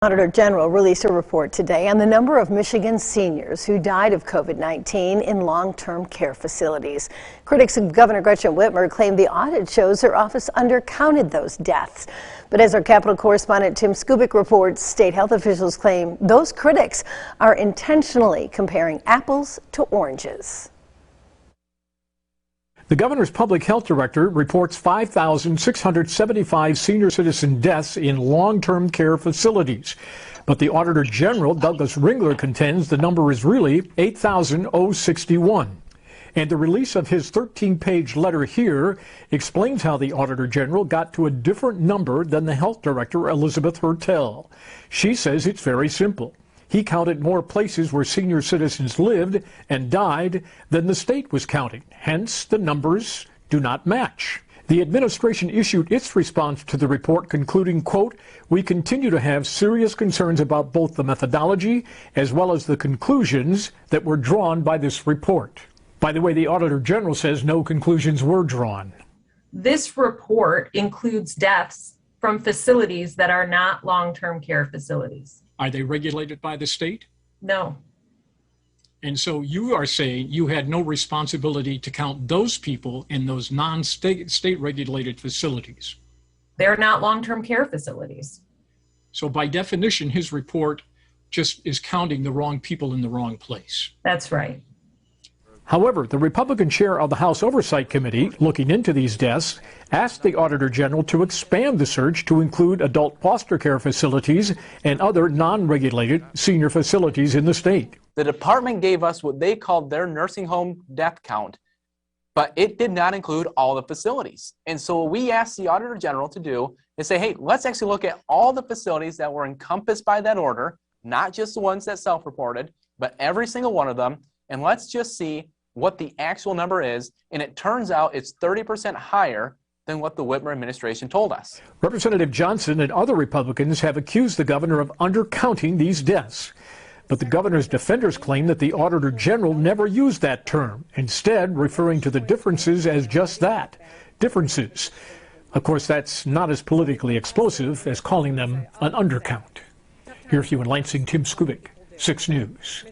Auditor General released a report today on the number of Michigan seniors who died of COVID-19 in long-term care facilities. Critics of Governor Gretchen Whitmer claim the audit shows her office undercounted those deaths. But as our Capitol correspondent Tim Skubic reports, state health officials claim those critics are intentionally comparing apples to oranges. The governor's public health director reports 5,675 senior citizen deaths in long-term care facilities. But the Auditor General, Douglas Ringler, contends the number is really 8,061. And the release of his 13-page letter here explains how the Auditor General got to a different number than the health director, Elizabeth Hertel. She says it's very simple. He counted more places where senior citizens lived and died than the state was counting. Hence, the numbers do not match. The administration issued its response to the report concluding, quote, "We continue to have serious concerns about both the methodology as well as the conclusions that were drawn by this report." By the way, the Auditor General says no conclusions were drawn. This report includes deaths from facilities that are not long-term care facilities. Are they regulated by the state? No. And so you are saying you had no responsibility to count those people in those non-state regulated facilities. They're not long-term care facilities. So by definition, his report just is counting the wrong people in the wrong place. That's right. However, the Republican chair of the House Oversight Committee, looking into these deaths, asked the Auditor General to expand the search to include adult foster care facilities and other non-regulated senior facilities in the state. The department gave us what they called their nursing home death count, but it did not include all the facilities. And so what we asked the Auditor General to do is say, hey, let's actually look at all the facilities that were encompassed by that order, not just the ones that self-reported, but every single one of them, and let's just see what the actual number is, and it turns out it's 30% higher than what the Whitmer administration told us. Representative Johnson and other Republicans have accused the governor of undercounting these deaths. But the governor's defenders claim that the Auditor General never used that term, instead referring to the differences as just that, differences. Of course, that's not as politically explosive as calling them an undercount. Here for you in Lansing, Tim Skubic, 6 News.